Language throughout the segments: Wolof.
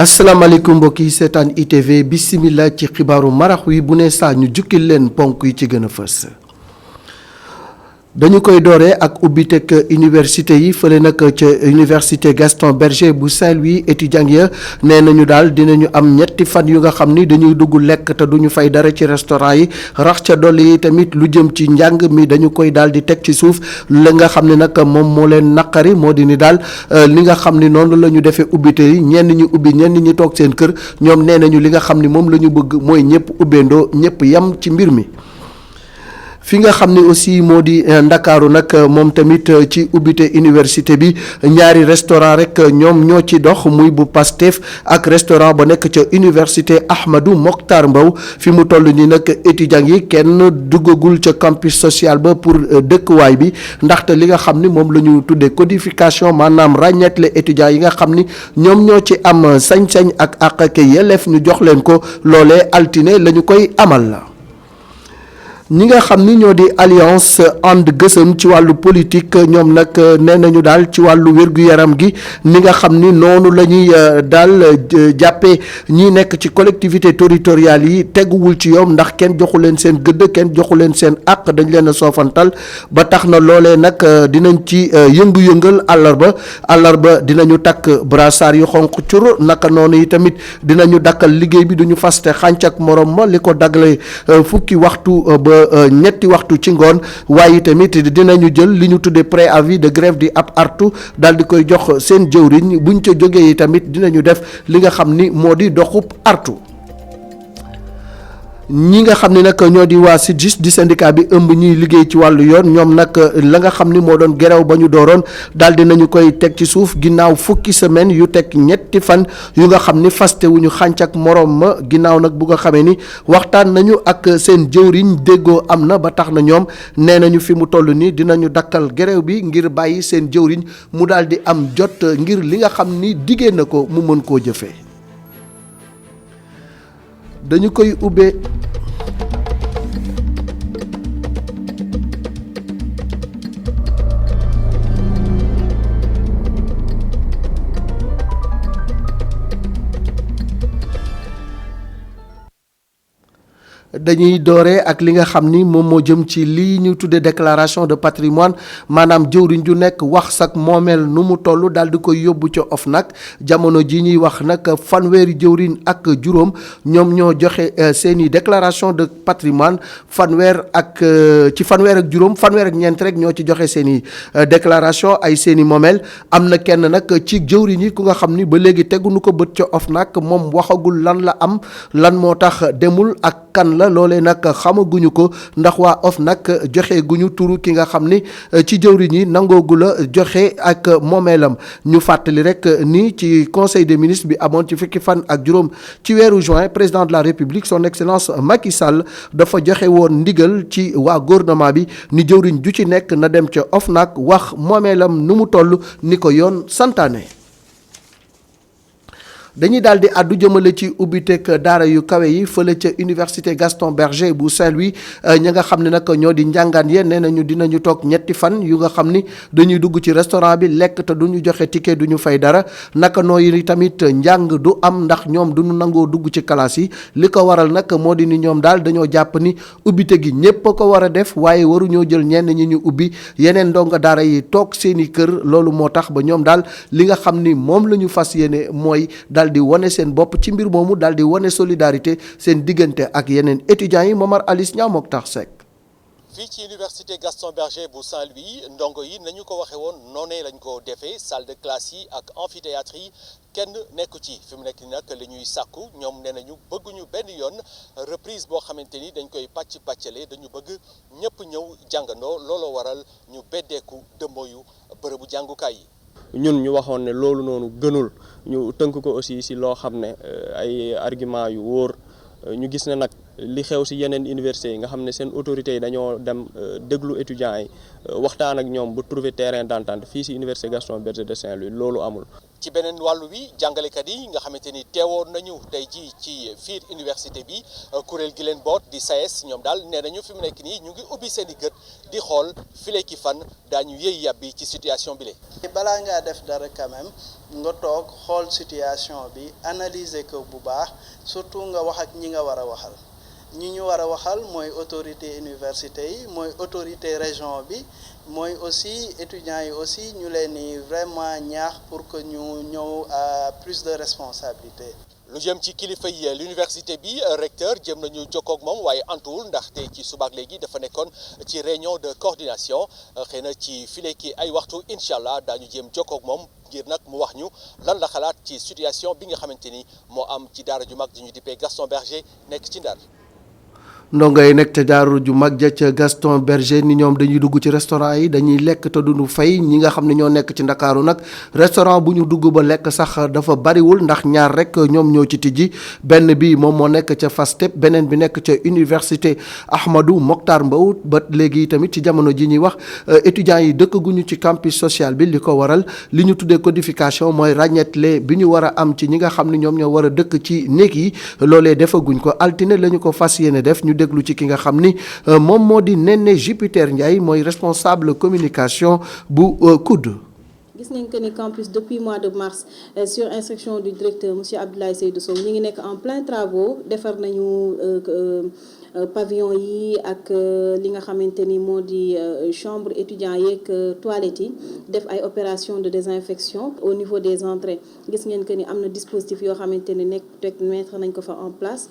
asalaamaaleykum mbokk yi seetaan ITV bisimilah ci xibaaru marax wi bu ne saa ñu jukkil leen ponk yi ci gën a fës. dañu koy dooree ak ubbiteg université yi fële nag ca université Gaston Berger bu Saint-Louis étudiants ya nee nañu daal dinañu am ñetti fan yu nga xam ni dañuy dugg lekk te duñu fay dara ci restaurant yi rax ca dolli yi tamit lu jëm ci njàng mi dañu koy daal di teg ci suuf la nga xam ne nag moom moo leen naqari moo di ni daal li nga xam ni noonu la ñu defee ubbite yi ñenn ñi ubbi ñenn ñi toog seen kër ñoom nee nañu li nga xam ni moom la ñu bëgg mooy ñëpp ubbeendoo ñëpp yam ci mbir mi. fi nga xam ne aussi moo di ndakaaru nag moom tamit ci ubbite université bi ñaari restaurant rek ñoom ñoo ci dox muy bu Pastef ak restaurant ba nekk ca université Ahmadou Mokhtar Mbow fi mu toll nii nag étudiants yi kenn duggagul ca campus social ba pour dëkkuwaay bi ndaxte li nga xam ni moom la ñu tuddee codification maanaam ràññeetle étudiants yi nga xam ni ñoom ñoo ci am sañ-sañ ak ak yelleef ñu jox leen ko loolee altine la ñu koy amal la. ñi nga xam ni ñoo di alliance ànd gësëm ci wàllu politique ñoom nag nee nañu daal ci wàllu wér-gu-yaram gi ni nga xam ni noonu la ñuy daal jàppee ñi nekk ci collectivité territoriales yi teguwul ci yoon ndax kenn joxu leen seen gëdd kenn joxu leen seen àq dañ leen a soofantal ba tax na loolee nag dinañ ci yëngu-yëngal àllarba dinañu takk brassard yu xonq cur naka noonu yi tamit dinañu dakkal liggéey bi duñu faste xànc ak morom ma li ko daggale fukki waxtu ba ñetti waxtu ci ngoon waaye tamit dinañu jël li ñu tuddee préavis de grève di ab artu daal di koy jox seen jëwriñ buñ ca jógee yi tamit dinañu def li nga xam ni moo di doxub artu. ñi nga xam ne nag ñoo di waa SYTJUST di syndicat bi ëmb ñiy liggéey ci wàllu yoon ñoom nag la nga xam ni moo doon gerew ba ñu dooroon daal di nañu koy teg ci suuf ginnaaw fukki semaine yu teg ñetti fan yu nga xam ni faste wu ñu xànc ak morom ma ginnaaw nag bu nga xamee ni waxtaan nañu ak seen jëwriñ déggoo am na ba tax na ñoom nee nañu fi mu toll nii dinañu dakkal gerew bi ngir bàyyi seen jëwriñ mu daal di am jot ngir li nga xam ni diggee na ko mu mën koo jëfee. dañu koy ubbee dañuy dooree ak li nga xam ni moom moo jëm ci lii ñu tuddee déclaration de patrimoine maanaam jëwriñ ju nekk wax sak moomeel nu mu toll daal di koy yóbbu ca OFNAC jamono ji ñuy wax nag fanweeri jëwriñ ak juróom ñoom ñoo joxe seeni déclaration de patrimoine fanweer ak juróom fanweer ak ñeent rek ñoo ci joxe seeni déclaration ay seeni moomeel am na kenn nag ci jëwriñ yi ku nga xam ni ba léegi teguñu ko bët ca OFNAC moom waxagul lan la am lan moo tax demul ak kan la loolee nag xamaguñu ko ndax waa OFNAC joxe guñu turu ki nga xam ni ci jëwriñ yi nangoogu la joxe ak moomeelam ñu fàttali rek ni ci conseil des ministres bi amoon ci fukki fan ak juróom ci weeru juin président de la république son excellence Macky Sall dafa joxe woon ndigal ci waa gouvernement bi ni jëwriñ ju ci nekk na dem ca OFNAC wax moomeelam nu mu toll ni ko yoon santaane. dañuy daal di àddu jëmale ci ubbiteg daara yu kawe yi fële ca université Gaston Berger bu Saint-Louis ñi nga xam ne nag ñoo di njàngaan yee nee nañu dinañu toog ñetti fan yu nga xam ni dañuy dugg ci restaurant bi lekk te duñu joxe ticket duñu fay dara naka nooyu tamit njàng du am ndax ñoom duñu nangoo dugg ci classe yi li ko waral nag moo di ni ñoom daal dañoo jàpp ni ubbite gi ñépp a ko war a def waaye waruñoo jël ñenn ñi ñu ubbi yeneen ndongo daara yi toog seeni kër loolu moo tax ba ñoom daal li nga xam ni moom la ñu fas yéene mooy daal di wane seen bopp ci mbir moomu daal di wane solidarité seen diggante ak yeneen étudiants yi Momar Alice Niang mook tax Seck. fii ci université Gaston Berger bu Saint-Louis ndongo yi nañu ko waxee woon noonee lañ ko defee salle de classe yi ak amphithéâtre yi kenn nekku ci fi mu nekk ni nag li ñuy sàkku ñoom nee nañu bëgguñu benn yoon reprise boo xamante ni dañ koy pàccale dañu bëgg ñëpp ñëw jàngandoo looloo waral ñu beddeeku dëmboyu bërëbu jàngukaay yi. ñun ñu waxoon ne loolu noonu gënul ñu tënk ko aussi si loo xam ne ay argument yu wóor ñu gis ne nag li xew si yeneen universités yi nga xam ne seen autorités yi dañoo dem déglu étudiants yi waxtaan ak ñoom bu trouver terrain d'entente fii si université Gaston Berger de Saint-Louis loolu amul. ci beneen wàllu wi jàngalekat yi nga xamante ni teewoon nañu tey jii ci fiir université bi kuréel gi leen boot di SAES ñoom daal nee nañu fi mu nekk nii ñu ngi ubbi seen i gët di xool file ki fan daañu yëy yàbbi ci situation bi la. balaa ngaa def dara quand même nga toog xool situation bi analyser ko bu baax surtout nga wax ak ñi nga war a waxal ñi ñu war a waxal mooy autorité université yi mooy autorité région bi mooy aussi étudiants yi aussi ñu leen di vraiment ñaax pour que ñu ñëw à plus de responsabilité. lu jëm ci kilifa yi l'université bi recteur jëm nañu jokkoo ak moom waaye antuwul ndaxte ci subaak léegi dafa nekkoon ci réunion de coordination xëy na ci file ki ay waxtu incha allah daañu jéem jokkoo ak moom ngir nag mu wax ñu lan la xalaat ci situation bi nga xamante ni moo am ci daara ju mag ji ñu dippee Gaston Berger nekk ci Ndar. ndongo yi nekk ca daaru ju mag ja ca Gaston Berger ni ñoom dañuy dugg ci restaurant yi dañuy lekk te duñu fay ñi nga xam ne ñoo nekk ci ndakaaru nag restaurant bu ñu dugg ba lekk sax dafa bariwul ndax ñaar rek ñoom ñoo ci tijji benn bi moom moo nekk ca FASTEP beneen bi nekk ca université Ahmadou Mokhtar Mbow ba léegi tamit ci jamono ji ñuy wax étudiants yi dëkk guñu ci campus social bi li ko waral li ñu tuddee codification mooy ràññetle bi ñu war a am ci ñi nga xam ne ñoom ñoo war a dëkk ci néeg yi loolee defaguñ ko altine la ñu ko fas yéene def ñu déglu ci ki nga xam ni moom moo di Néné Jupiter Ndiaye mooy responsable communication bu COUD. gis nañ que ni campus depuis mois de mars sur instruction du directeur monsieur Abdoulaye Seydou Sow ñi ngi nekk en plein travaux defar nañu pavillon yi ak li nga xamante ni moo di chambre étudiants yeeg toilettes yi def ay opération de désinfection au niveau des entrées gis ngeen que ni am na dispositif yoo xamante ni mettre nañ ko fa en place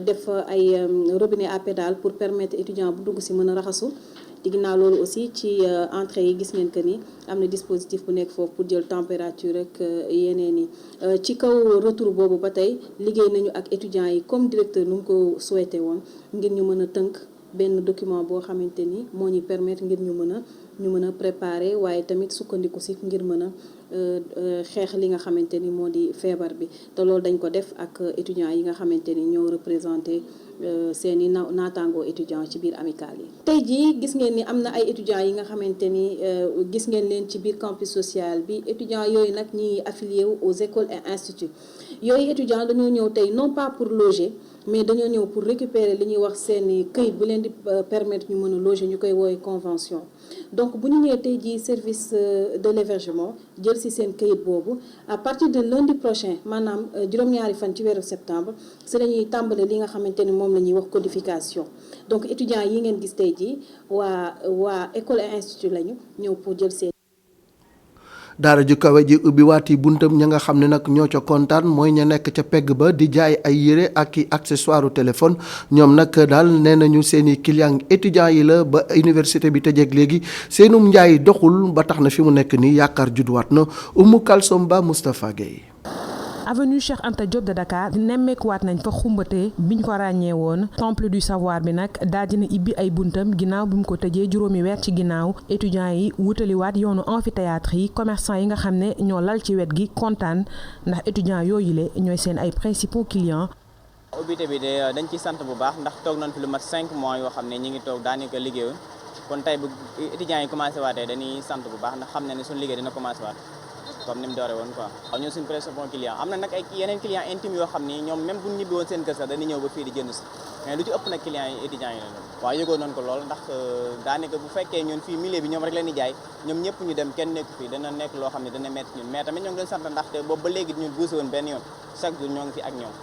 def ay robinet à pédale pour permettre étudiant bu dugg si mën a raxasu di ginnaaw loolu aussi ci entrée yi gis ngeen que ni am na dispositif bu nekk foofu pour jël température ak yeneen yi ci kaw retour boobu ba tey liggéey nañu ak étudiants yi comme directeur nu mu ko souhaité woon ngir ñu mën a tënk benn document boo xamante ni moo ñuy permettre ngir ñu mën a préparer waaye tamit sukkandiku si ngir mën a xeex li nga xamante ni moo di feebar bi te loolu dañ ko def ak étudiants yi nga xamante ni ñoo représenté seeni naataangoo étudiants ci biir amicale yi. tey jii gis ngeen ni am na ay étudiants yi nga xamante ni gis ngeen leen ci biir campus social bi étudiants yooyu nag ñi affilié wu aux écoles et instituts yooyu étudiants dañoo ñëw tey non pas pour loger mais dañoo ñëw pour récupérer li ñuy wax seeni këyit bu leen di permettre ñu mën a loger ñu koy woowee convention donc bu ñu ñëwee tey jii service de l'hébergement jël ci seen këyit boobu à partir de lundi prochain maanaam juróom-ñaari fan ci weeru septembre si lañuy tàmbale li nga xamante ni moom la ñuy wax codification donc étudiants yi ngeen gis tey jii waa école et institut lañu ñëw pour jël seen daara ju kawe ji ubbi waati buntam ña nga xam ne nag ñoo ca kontaan mooy ña nekk ca pegg ba di jaay ay yére ak i accessoire téléphone ñoom nag daal nee nañu seen i client étudiants yi la ba université bi tëjeeg léegi seenum njaay doxul ba tax na fi mu nekk nii yaakaar judduwaat na Oumou Kalsom Ba Moustapha Gueye. avenue Cheikh Anta Diop de Dakar nemmeekuwaat nañ fa xumbatee biñ ko ràññee woon temple du savoir bi nag daal dina ibbi ay buntam ginnaaw bi mu ko tëjee juróomi weer ci ginnaaw étudiants yi wutaliwaat yoonu amphithéâtre yi commerçant yi nga xam ne ñoo lal ci wet gi kontaan ndax étudiants yooyu le ñooy seen ay principaux clients. ubbite bi de dañ ciy sant bu baax ndax toog nañ fi lu mat 5 mois yoo xam ne ñi ngi toog daanaka liggéeyul kon tey bu étudiants yi commencé waatee dañuy sant bu baax ndax xam ne suñu liggéey dina commencé waat comme ni mu doore woon quoi. waaw ñoo suñu principal client am na nag ay yeneen clients intimes yoo xam ni ñoom même bu ñu ñibbi woon seen kër sax dañuy ñëw ba fii di jënd si mais lu ci ëpp nag clients yi étudiants yi la loolu. waaw yëgoon nañ ko lool ndax daanaka bu fekkee ñun fii milieu bi ñoom rek leen di jaay ñoom ñëpp ñu dem kenn nekku fii dana nekk loo xam ne dana métti ñun mais tamit ñoo ngi leen sant ndaxte boobu ba léegi ñun buuse woon benn yoon chaque jour ñoo ngi fi ak ñoom.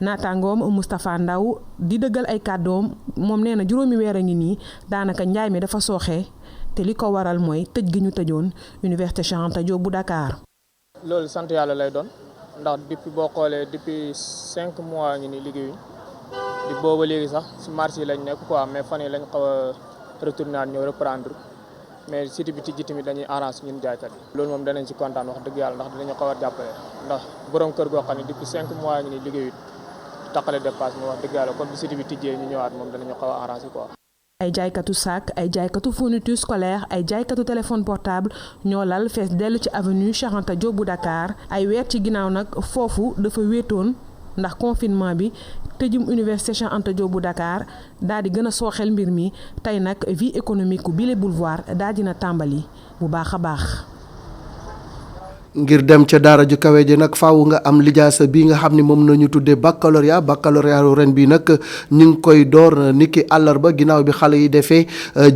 naataangoom Moustapha Ndaw di dëggal ay kàddoom moom nee na juróomi weer a ngi nii daanaka njaay mi dafa sooxee te li ko waral mooy tëj gi ñu tëjoon université Cheikh Anta Diop bu Dakar. loolu sant yàlla lay doon ndax depuis boo xoolee depuis 5 mois ngi ni liggéeyuñ di booba léegi sax si marché yi lañ nekk quoi mais fan yi lañ xaw a retourner ñëw reprendre mais site bi tijji tamit dañuy arrange ñun jaaykat yi. loolu moom danañ ci kontaan wax dëgg yàlla ndax dinañu xaw a jàppale ndax borom kër goo xam ne depuis 5 mois ngi ni liggéeyut taqale dépasse mi wax dëgg yàlla comme bi site bi tijjee ñu ñëwaat moom danañu xaw a arrangé quoi. ay jaaykatu sac ay jaaykatu fourniture scolaire ay jaaykatu téléphone portable ñoo lal fees dellu ci avenue Cheikh Anta Diop bu Dakar ay weer ci ginnaaw nag foofu dafa wéetoon ndax confinement bi tëjum université Cheikh Anta Diop bu Dakar daal di gën a sooxel mbir mi tey nag vie économique bu bile boulevard daal dina tàmbali bu baax a baax. ngir dem ca daara ju kawe ji nag faaw nga am lijaasa bi nga xam ni moom nañu tuddee baccalauréat ren bi nag ñu ngi koy door niki àllarba ginnaaw bi xale yi defee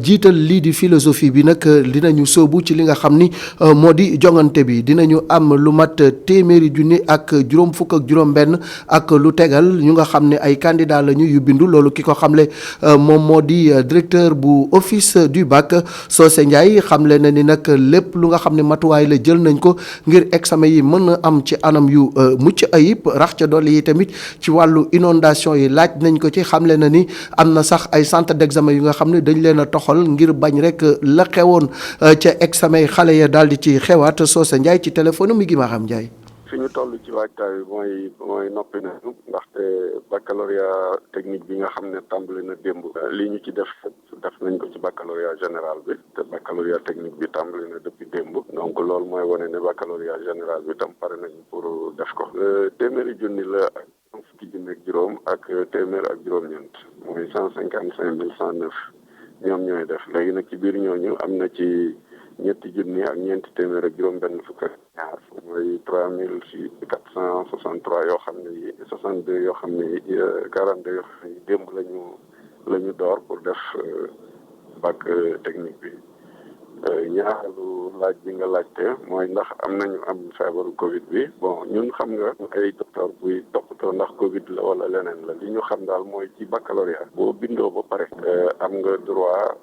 jiital lii di philosophie bi nag dinañu sóobu ci li nga xam ni moo di jongante bi dinañu am lu mat téeméeri junni ak juróom fukk ak juróom benn ak lu tegal ñu nga xam ne ay candidat lañu yu bindu loolu ki ko xamle moom moo di directeur bu office du bac Socé Ndiaye xamle na ni nag lépp lu nga xam ne matuwaay la jël nañ ko ngir examen yi mën a am ci anam yu mucc ayib rax ca dolli yi tamit ci wàllu inondation yi laaj nañ ko ci xamle na ni am na sax ay centre d'examen yu nga xam ne dañ leen a toxal ngir bañ rek la xewoon ca examen yi xale ya daal di ci xewaat Socé Ndiaye ci téléphone mi gi ma xam Ndiaye. fi ñu toll ci waajtaay mooy noppi nañu ndaxte baccalauréat technique bi nga xam ne tàmbali na démb li ñu ci def nañ ko ci baccalauréat général bi te baccalauréat technique bi tàmbali na depuis démb donc loolu mooy wane ne baccalauréat général bi tam pare nañu pour def ko téeméeri junni la ak fukki junni ak juróom ak téeméer ak juróom-ñeent mooy 155 109 ñoom ñooy def léegi nag ci biir ñooñu am na ci ñetti junni ak ñeenti téeméer ak juróom benn fukk ak ñaar mooy 3463 yoo xam ne 62 yoo xam ne 42 yoo xam ne démb la ñu door pour def bac technique bi ñaareelu laaj bi nga laajte mooy ndax am nañu am feebaru Covid bi bon ñun xam nga ay docteur buy toppatoo ndax Covid la wala leneen la li ñu xam daal mooy ci baccalauréat boo bindoo ba pare am nga droit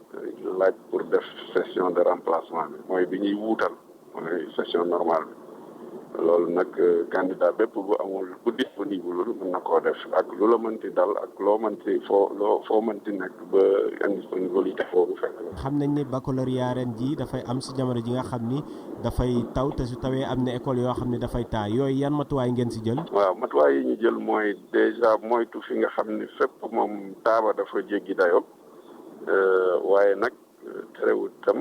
laaj pour def session de remplacement bi mooy bi ñuy wuutal mooy session normale bi loolu nag candidat bépp bu amul bu disponible mën na koo def ak lu la mënti dal ak loo mënti foo mënti nekk ba indisponibilité foofu fekk la. xam nañ ne baccalauréat ren ji dafay am si jamono ji nga xam ni dafay taw te su tawee am na école yoo xam ne dafay taa yooyu yan matuwaay ngeen si jël. waaw matuwaay yi ñu jël mooy déjà moytu fi nga xam ni fépp moom taaba dafa jéggi dayoo waaye nag terewul tam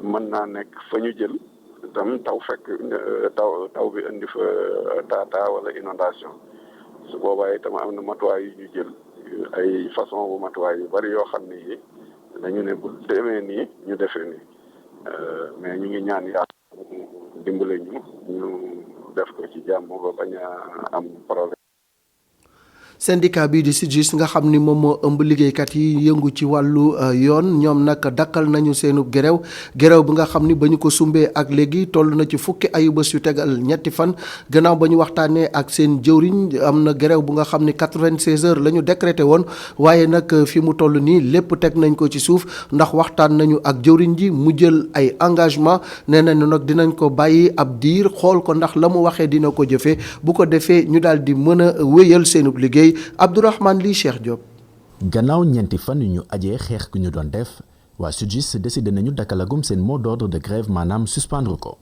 mën naa nekk fa ñu jël. tam taw fekk taw bi indi fa taataa wala inondation su boobaa itam am na matuwaay yu ñu jël ay façon bu matuwaay yu bari yoo xam ne yi dañu ne bu demee nii ñu defee nii mais ñu ngi ñaan yàlla dimbale ñu def ko ci jàmm ba bañ a am problème. syndicat bii di SYTJUST nga xam ni moom moo ëmb liggéeykat yi yëngu ci wàllu yoon ñoom nag dakkal nañu seenu gerew bi nga xam ni ba ñu ko sumbee ak léegi toll na ci fukki ayu bés yu tegal ñetti fan gannaaw ba ñu waxtaanee ak seen jëwriñ am na gerew bu nga xam ni 96 heures la ñu décrété woon waaye nag fi mu toll nii lépp teg nañ ko ci suuf ndax waxtaan nañu ak jëwriñ ji mu jël ay engagement nee nañu nag dinañ ko bàyyi ab diir xool ko ndax la mu waxee dina ko jëfee bu ko defee ñu daal di mën a wéyal seenub liggéey Abdourahmane lii Cheikh Diop. gannaaw ñeenti fan yu ñu ajee xeex gi ñu doon def waa SYTJUST décidé nañu dakkalagum seen mot d'ordre de grève maanaam suspendre ko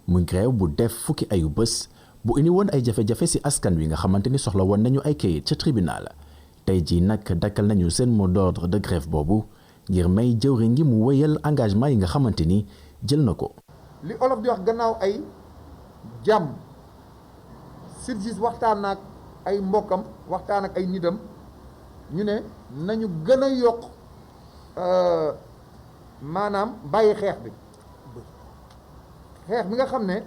muy grève bu def fukki ayu bés bu indi woon ay jafe-jafe ci askan wi nga xamante ni soxla woon nañu ay kayit ca tribunal tey jii nag dakkal nañu seen mot d'ordre de grève boobu ngir may jëwriñ gi mu wéyal engagement yi nga xamante ni jël na ko. li olof di wax gannaaw ay jàmm SYTJUST waxtaan ak ay mbokkam waxtaan ak ay nitam ñu ne nañu gën a yokk maanaam bàyyi xeex bi nga xam ne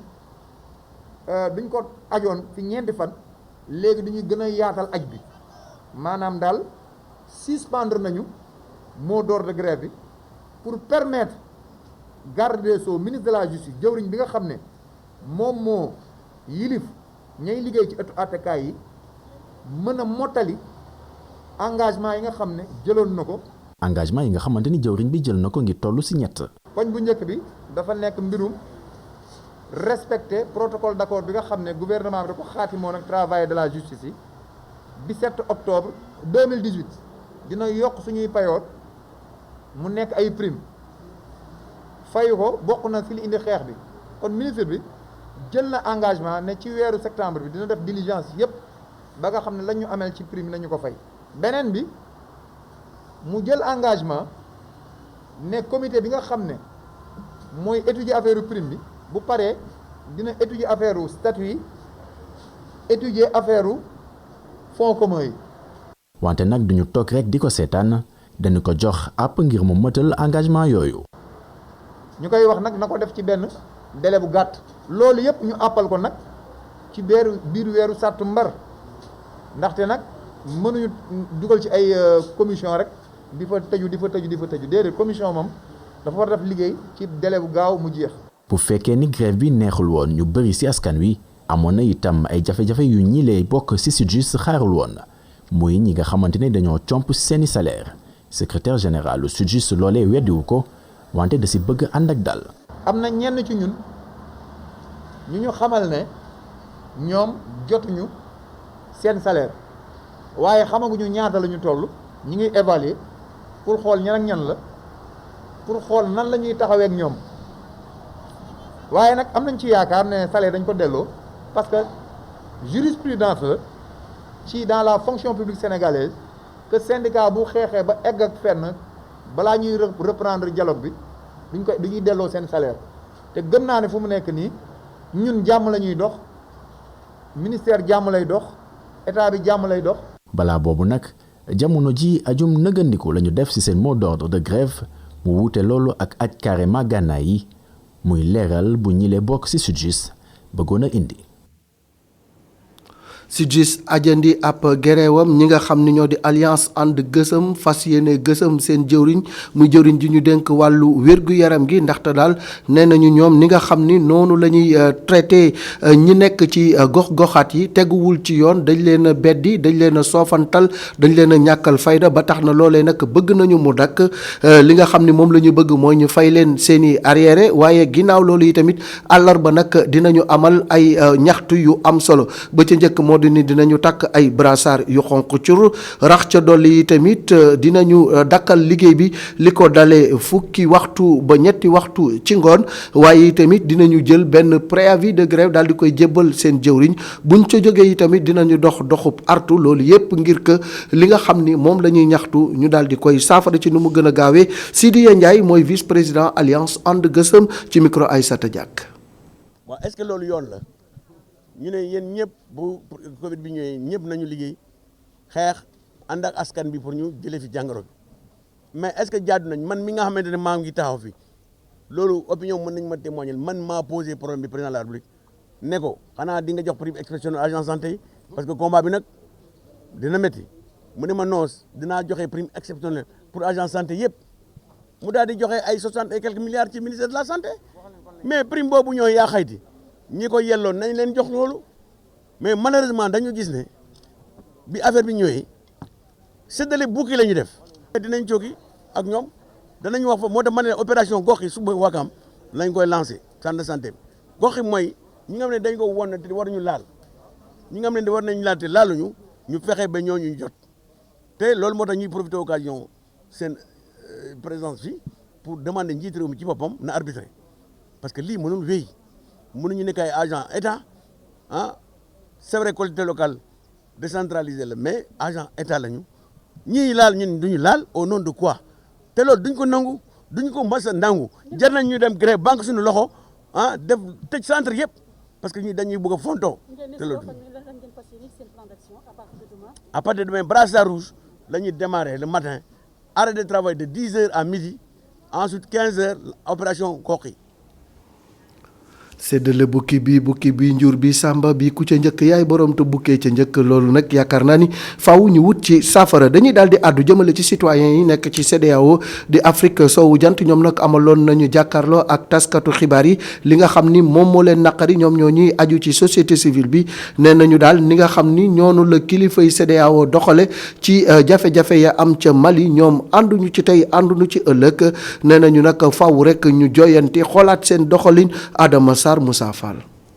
duñ ko ajoon fi ñeenti fan léegi dañuy gën a yaatal aj bi maanaam daal suspendre nañu mot d'ordre de grève bi pour permettre garde des Sceaux ministre de la justice jëwriñ bi nga xam ne moom moo yilif ñay liggéey ci ëttu àttekaay yi mën a mottali engagement yi nga xam ne jëloon na ko. engagement yi nga xamante ni jëwriñ bi jël na ko ngir toll ci ñett. poñ bu njëkk bi dafa nekk mbirum respecter protocole d'accord bi nga xam ne gouvernement bi da ko xaatimoon ak travail de la justice yi 17 octobre 2018 dina yokk suñuy payoor mu nekk ay prime fayu ko bokk na ci li indi xeex bi kon ministre bi jël na engagement ne ci weeru septembre bi dina def diligence yépp ba nga xam ne lañ ñu ameel ci prime nañu ko fay. beneen bi mu jël engagement ne comité bi nga xam ne mooy étudier affaire prime bi bu paree dina étudier affaire statut yi étudier affaire fonds commun yi. wante nag duñu toog rek di ko seetaan dañu ko jox àpp ngir mu mëtal engagement yooyu. ñu koy wax nag na ko def ci benn délai bu gàtt loolu yëpp ñu àppal ko nag ci biir weeru sàttumbar ndaxte nag mënuñu dugal ci ay commission rek di fa tëju déedéet commission moom dafa war a def liggéey ci délai bu gaaw mu jeex. bu fekkee ni grève bi neexul woon ñu bëri ci askan wi amoon na itam ay jafe-jafe yu ñi lay bokk ci SYTJUST xaarul woon muy ñi nga xamante ne dañoo comp seeni salaire secrétaire général lu SYTJUST loolee weddiwu ko wante da ci bëgg ànd ak dal. am na ñenn ci ñun ñu xamal ne ñoom jotuñu seen salaire waaye xamaguñu ñaata la ñu toll ñi ngi évaluer pour xool ñan ak ñan la pour xool nan la ñuy taxawee ak ñoom waaye nag am nañ ci yaakaar ne salaire dañ ko delloo parce que jurisprudence la ci dans la fonction publique sénégalaise que syndicat bu xeexee ba egg ak fenn balaa ñuy reprendre dialogue bi du ñuy delloo seen salaire te gëm naa ne fu mu nekk nii ñun jàmm la ñuy dox ministère jàmm lay dox état bi jàmm lay dox. balaa boobu nag jamono ji ajum nëgëndiku la ñu def ci seen mot d'ordre de grève mu wuute loolu ak aj carrément gànnaay yi muy leeral bu ñilee bokk ci SYTJUST bëggoon a indi. SYTJUST ajandi ab gereewam ñi nga xam ni ñoo di alliance ànd gësëm fas yéene gësëm seen jëwriñ muy jëwriñ ji ñu dénk wàllu wér-gu-yaram gi ndaxte daal nee nañu ñoom ni nga xam ni noonu la ñuy traité ñi nekk ci gox-goxaat yi teguwul ci yoon dañ leen a beddi dañ leen a soofantal dañ leen a ñàkkal fayda ba tax na loolee nag bëgg nañu mu dakk li nga xam ni moom la ñu bëgg mooy ñu fay leen seeni arriéré waaye ginnaaw loolu yi tamit àllarba nag dinañu amal ay ñaxtu yu am solo ba ca njëkk moo ni dinañu takk ay brassard yu xonq cur rax ca dolli yi tamit dinañu dakkal liggéey bi li ko dalee fukki waxtu ba ñetti waxtu ci ngoon waaye tamit dinañu jël benn préavis de grève daal di koy jébbal seen jëwriñ buñ ca jógee yi tamit dinañu doxub artu loolu yépp ngir que li nga xam ni moom la ñuy ñaxtu ñu daal di koy saafara ci nu mu gën a gaawee Sidya Ndiaye mooy vice président alliance ànd gësëm ci micro Aïssata Diack. waaw est-ce que loolu yoon la ñu ne yéen ñëpp bu Covid bi ñëwee ñëpp nañu liggéey xeex ànd ak askan bi pour ñu jëlee fi jàngoro bi mais est-ce que jaadu nañ man mi nga xamante ne maa ngi taxaw fi loolu opinion mën nañ ma témoigner man maa posé problème bi président de la République ne ko xanaa di nga jox prime exceptionnelle agence santé yi parce que combat bi nag dina métti mu ne ma noos dinaa joxe prime exceptionnelle pour agence santé yëpp mu daal di joxe ay 60 et quelques milliards ci ministère de la santé mais prime boobu ñooy yaa xayti ñi ko yelloon nañ leen jox loolu mais malheureusement dañu gis ne bi affaire bi ñëwee séddale bukki la ñu def. dinañ jógi ak ñoom danañ wax fa moo tax ma ne opération gox yi suba Wakam lañ koy lancé centre de santé gox yi mooy ñi nga xam ne dañ ko won te waruñu laal ñi nga xam ne war nañu laal te laaluñu ñu fexe ba ñooñu jot te loolu moo tax ñuy profité occasion seen présence fii pour demander njiit réew mi ci boppam na arbitrer parce que lii mënul wéy. mënuñu nekk ay agent état ah c'est vrai collectivité locale décentralisée la mais agent état lañu ñii laal ñun duñu laal au nom de quoi te loolu duñ ko nangu duñ ko mas a nangu jar nañ ñu dem grève banque suñu loxo ah def tëj centre yëpp parce que ñi dañuy bëgg a fontoo te loolu à partir de demain brassard rouge la ñuy démarrer le matin arrêt de travail de 10 heures à midi ensuite 15 heures opération kooki séddale bukki bi njur bi sàmba bi ku ca njëkk yaay borom te bukkee ca njëkk loolu nag yaakaar naa ni faaw ñu wut ci saafara dañuy daal di àddu jëmale ci citoyens yi nekk ci CEDEAO di Afrique soowu jant ñoom nag amaloon nañu jàkkaarloo ak taskatu xibaar yi li nga xam ni moom moo leen naqari ñoom ñoo ñuy aju ci société civile bi nee nañu daal ni nga xam ni ñoonu la kilifay CEDEAO doxale ci jafe-jafe ya am ca Mali ñoom ànduñu ci tey ànduñu ci ëllëg nee nañu nag faaw rek ñu joyanti xoolaat seen doxalin Adama Moussa Fall.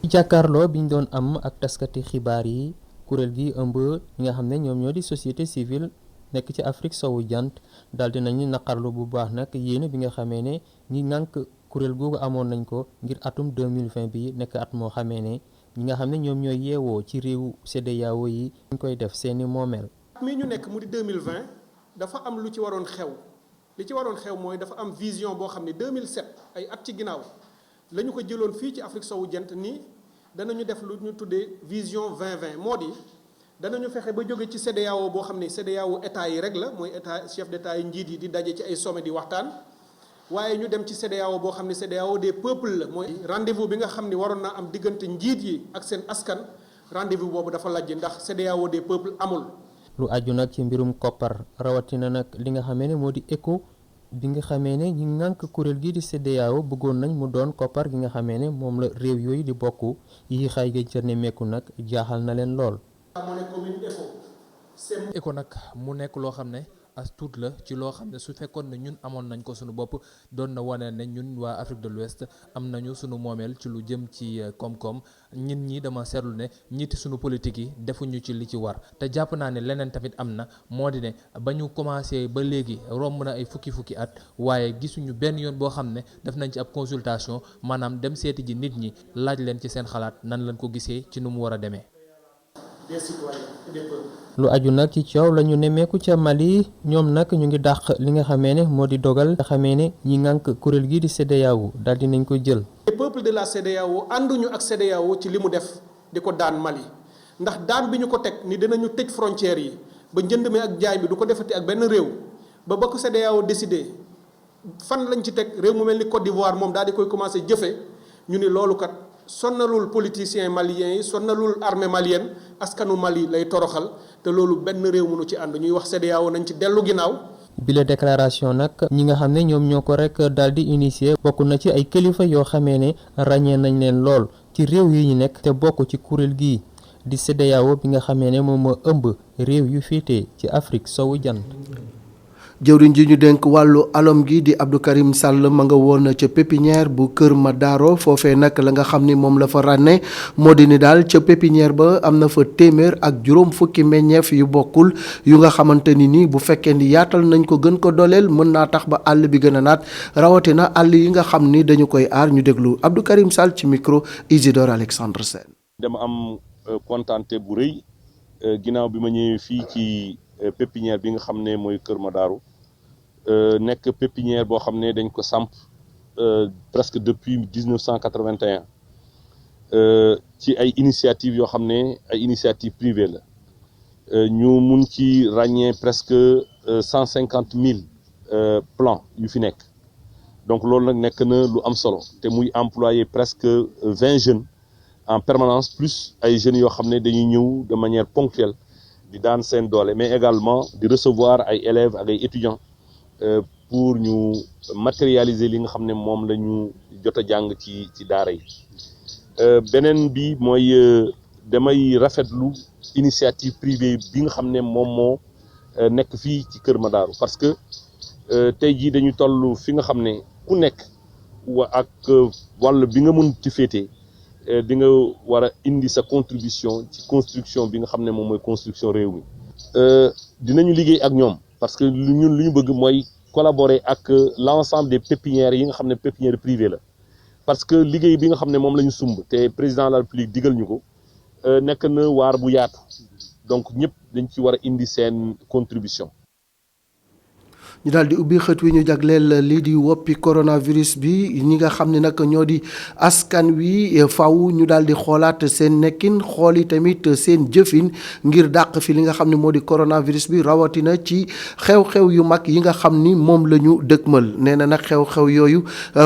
jàkkaarloo bi ñu doon am ak taskati xibaar yi kuréel gi ëmb ñi nga xam ne ñoom ñoo di société civile nekk ci Afrique sowu jant daal di nañu naqarlu bu baax nag yéene bi nga xamee ne ñi ngànk kuréel googu amoon nañ ko ngir atum 2020 bi nekk at moo xamee ne ñi nga xam ne ñoom ñooy yeewoo ci réewu CEDEAO yi ñu koy def seeni moomeel. mi ñu nekk mu di 2020 dafa am lu ci waroon xew li ci waroon xew mooy dafa am vision boo xam ne 2007 ay at ci ginnaaw. la ñu ko jëloon fii ci Afrique sowu jant nii danañu def lu ñu tuddee vision 2020 moo di danañu fexe ba jóge ci CEDEAO boo xam ne CEDEAO état yi rek la mooy état chef d'état yi njiit yi di daje ci ay sommet di waxtaan waaye ñu dem ci CEDEAO boo xam ne CEDEAO des peuples la mooy rendez-vous bi nga xam ne waroon naa am diggante njiit yi ak seen askan rendez-vous boobu dafa lajj ndax CEDEAO des peuples amul. lu aju nag ci mbirum koppar rawatina nag li nga xamee ne moo di ECO bi nga xamee ne ñi ngànk kuréel gi di CEDEAO bëggoon nañ mu doon koppar gi nga xamee ne moom la réew yooyu di bokk yi xay ga ca nemmeeku nag jaaxal na leen lool. ECO nag mu nekk loo xam ne as tuut la ci loo xam ne su fekkoon ne ñun amoon nañ ko suñu bopp doon na wane ne ñun waa Afrique de l'Ouest am nañu suñu moomeel ci lu jëm ci koom-koom ñin ñi dama seetlu ne ñiiti suñu politique yi defuñu ci li ci war te jàpp naa ne leneen tamit am na moo di ne ba ñu commencé ba léegi romb na ay fukki at waaye gisuñu benn yoon boo xam ne def nañ ci ab consultation maanaam dem seeti ji nit ñi laaj leen ci seen xalaat nan lañ ko gisee ci nu mu war a demee. lu aju nag ci coow la ñu nemmeeku ca Mali ñoom nag ñu ngi dàq li nga xamee ne moo di dogal nga xamee ne ñi ngànk kuréel gii di CEDEAO daal di nañ ko jël. les peuples de la CEDEAO ànduñu ak CEDEAO ci li mu def di ko daan Mali ndax daan bi ñu ko teg ni dinañu tëj frontières yi ba njënd mi ak jaay mi du ko defati ak benn réew ba ko CEDEAO décidé fan lañ ci teg réew mu mel ni Côte d'Ivoire moom daal di koy commencé jëfe ñu ni loolu kat sonnalul politiciens maliens yi sonnalul armée malienne askanu Mali lay toroxal te loolu benn réew mënu ci ànd ñuy wax CEDEAO nañ ci dellu ginnaaw. bile déclaration nag ñi nga xam ne ñoom ñoo ko rek daal di initier bokk na ci ay kilifa yoo xamee ne ràññee nañ leen lool ci réew yi ñu nekk te bokk ci kuréel gii di CEDEAO bi nga xamee ne moom moo ëmb réew yu féetee ci Afrique sowu jant. jëwriñ ji ñu dénk wàllu alom gi di Abdou Karim Sall ma nga woon ca pépinière bu Kër Madaro foofee nag la nga xam ni moom la fa ràññee moo di ni daal ca pépinière ba am na fa téeméer ak juróom fukki meññeef yu bokkul yu nga xamante ni bu fekkee ni yaatal nañ ko gën ko dooleel mën naa tax ba àll bi gën a naat rawatina àll yi nga xam ni dañu koy aar ñu déglu Abdou Karim Sall ci micro Isidore Alexandre Sène. dama am kontaante bu rëy ginnaaw bi ma ñëwee fii ci pépinière bi nga xam ne mooy Kër Madaro nekk pépinière boo xam ne dañ ko samp presque depuis 1981 ci ay initiatives yoo xam ne ay initiatives privées la ñu mun ci ràññee presque 150 000 plants yu fi nekk donc loolu nag nekk na lu am solo te muy employé presque 20 jeunes en permanence plus ay jeunes yoo xam ne dañuy ñëw de manière ponctuelle di daan seen doole mais également di recevoir ay élèves ak ay étudiants pour ñu matérialiser li nga xam ne moom la ñu jot a jàng ci daara yi beneen bi mooy damay rafetlu initiative privée bi nga xam ne moom moo nekk fii ci Kër Madaro parce que tey jii dañu toll fi nga xam ne ku nekk ak wàll bi nga mën ci féete di nga war a indi sa contribution ci construction bi nga xam ne moom mooy construction réew mi dinañu liggéey ak ñoom parce que ñun lu ñu bëgg mooy collaborer ak l'ensemble des pépinières yi nga xam ne pépinière privée la parce que liggéey bi nga xam ne moom la ñu sumb te président de la République digal ñu ko nekk na waar bu yaatu donc ñëpp dañ ci war a indi seen contribution. ñu daal di ubbi xët wi ñu jagleel lii di woppi coronavirus bi ñi nga xam ne nag ñoo di askan wi faw ñu daal di xoolaat seen nekkin xooli tamit seen jëfin ngir dàq fi li nga xam ne moo di coronavirus bi rawatina ci xew-xew yu mag yi nga xam ni moom la ñu dëkkmal nee na nag xew-xew yooyu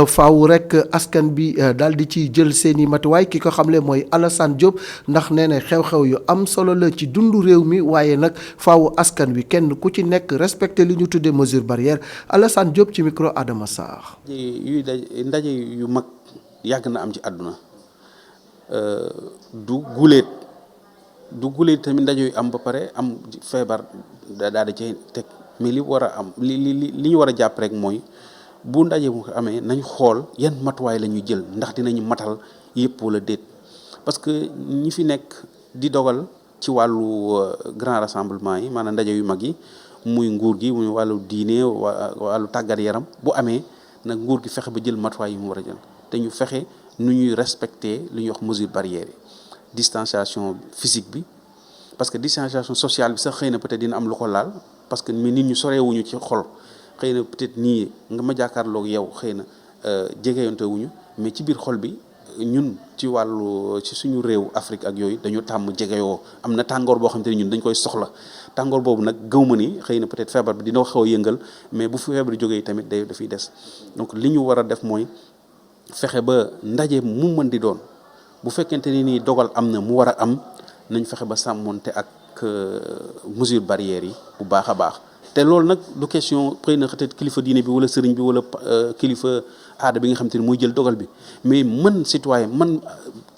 faw rek askan bi daal di ci jël seeni matuwaay ki ko xamle mooy Alassane Diop ndax nee na xew-xew yu am solo la ci dundu réew mi waaye nag faw askan wi kenn ku ci nekk respecté li ñu tuddee mesure barrière Alassane Diop ci micro Adama Sarr. ndaje yu mag yàgg na am ci àdduna du guléet tamit ndaje yu am ba pare am feebar daal di cay teg mais li war a am li ñu war a jàpp rek mooy bu ndaje bu ko amee nañ xool yan matuwaay la ñuy jël ndax dinañu matal yëpp wala déet parce que ñi fi nekk di dogal ci wàllu grand rassemblement yi maanaam ndaje yu mag yi. muy nguur gi muy wàllu diine wàllu tàggat yaram bu amee nag nguur gi fexe ba jël matuwaay yi mu war a jël te ñu fexe nu ñuy respecter li ñuy wax mesure barrière yi distanciation physique bi parce que distanciation sociale bi sax xëy na peut-être dina am lu ko laal parce que nit ñu sorewuñu ci xol xëy na peut-être nii nga ma jàkkaarloog yow xëy na jegeyante wuñu mais ci biir xol bi ñun ci wàllu ci suñu réew Afrique ak yooyu dañu tàmm jegeyoo am na tàngoor boo xam te ne ñun dañ koy soxla tàngoor boobu nag gëw ma ni xëy na peut-être feebar bi dina xaw a yëngal mais bu feebar bi jógee tamit dafiy des donc li ñu war a def mooy fexe ba ndaje mu mën di doon bu fekkente ni nii dogal am na mu war a am nañ fexe ba sàmmonte ak mesure barrières yi bu baax a baax te loolu nag du question xëy na peut-être kilifa diine bi wala sëriñ bi wala kilifa aada bi nga xam te ne muy jël dogal bi mais man citoyen man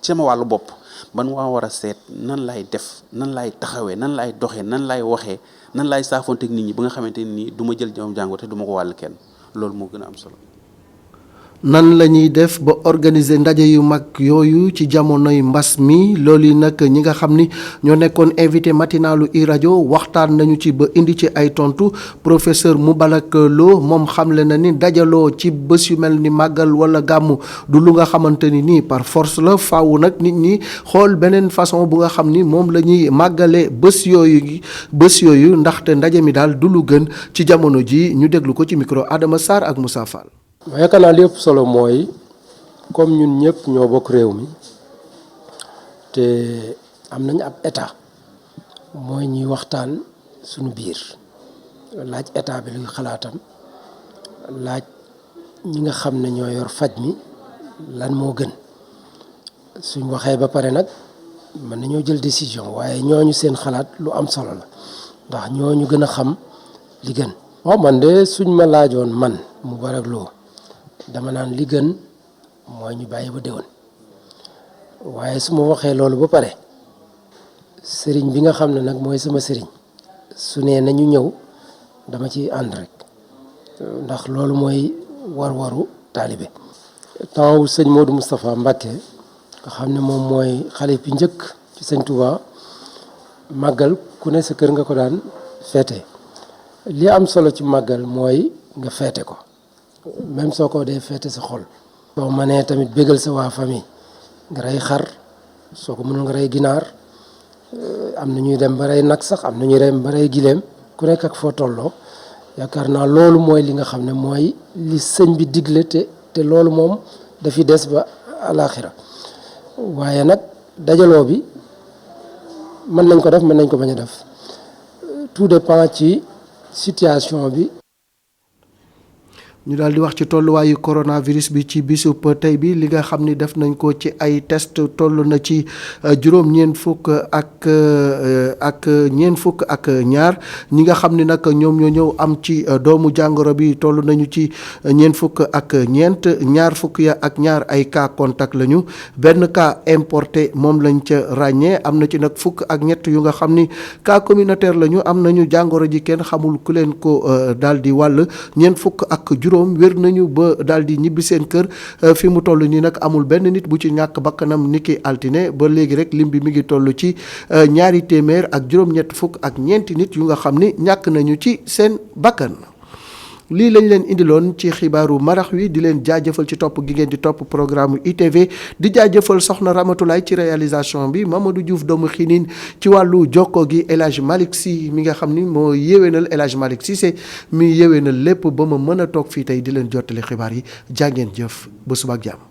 sama wàllu bopp man waa war a seet nan laay def nan laay taxawee nan laay doxee nan laay waxee nan laay saafonteeg nit ñi ba nga xamante ne nii du ma jël jàngoro te du ma ko wàll kenn loolu moo gën a am solo. nan la ñuy def ba organiser ndaje yu mag yooyu ci jamonoy mbas mi loolu yi nag ñi nga xam ni ñoo nekkoon invité matinalu iRadio waxtaan nañu ci ba indi ci ay tontu professeur Moubarak Lo moom xamle na ni dajaloo ci bés yu mel ni màggal wala gàmmu du lu nga xamante ni nii par force la faaw nag nit ñi xool beneen façon bu nga xam ni moom la ñuy màggale bés yooyu ndaxte ndaje mi daal du lu gën ci jamono ji ñu déglu ko ci micro Adama Sarr ak Moussa Fall. yaakaar naa li ëpp solo mooy comme ñun ñëpp ñoo bokk réew mi te am nañu ab état mooy ñuy waxtaan suñu biir laaj état bi luy xalaatam laaj ñi nga xam ne ñoo yor faj mi lan moo gën suñ waxee ba pare nag mën nañoo jël décision waaye ñooñu seen xalaat lu am solo la ndax ñooñu gën a xam li gën. waaw man de suñ ma laajoon man Moubarak Lo dama naan li gën mooy ñu bàyyi ba déwén waaye su ma waxee loolu ba pare sëriñ bi nga xam ne nag mooy sama sëriñ su nee nañu ñëw dama ci ànd rek ndax loolu mooy war-waru taalibe. temps wu sëñ Modou Moustapha Mbacké nga xam ne moom mooy xalif bi njëkk ci sëñ Touba màggal ku ne sa kër nga ko daan feete li am solo ci màggal mooy nga feete ko même soo ko dee feete sa xol. soo mënee tamit bégal sa waa famille nga rey xar soo ko mënul nga rey ginaar am na ñuy dem ba rey nag sax am na ñuy dem ba rey gileem ku nekk ak foo tolloo yaakaar naa loolu mooy li nga xam ne mooy li sëñ bi digle te loolu moom dafi des ba alaaxira waaye nag dajaloo bi mën nañ ko def mën nañ ko bañ a def tout dépend ci situation bi. ñu daal di wax ci tolluwaayu coronavirus bi ci bisub tey bi li nga xam ni def nañ ko ci ay test toll na ci juróom-ñeent fukk ak ñeent fukk ak ñaar ñi nga xam ni nag ñoom ñoo ñëw am ci doomu jàngoro bi toll nañu ci ñeent fukk ak ñeent ñaar fukk ya ak ñaar ay cas contact lañu benn cas importé moom lañ ca ràññee am na ci nag fukk ak ñett yu nga xam ni cas communautaire lañu am nañu jàngoro ji kenn xamul ku leen ko daal di wàll ñeent fukk ak juróom wér nañu ba daal di ñibbi seen kër fi mu toll nii nag amul benn nit bu ci ñàkk bakkanam niki altine ba léegi rek lim bi mi ngi toll ci ñaari téeméer ak juróom-ñett fukk ak ñeenti nit yu nga xam ni ñàkk nañu ci seen bakkan. lii lañ leen indiloon ci xibaaru marax wi di leen jaajëfal ci topp gi ngeen di topp programme ITV di jaajëfal soxna Ramatulaay ci réalisation bi Mamadou Diouf doomu xinin ci wàllu jokko gi El Hadj Malick Sy mi nga xam ni moo yéwénal El Hadj Malick Cissé mi yéwénal lépp ba ma mën a toog fii tey di leen jottali xibaar yi jàngeen jëf ba suba ak jàmm.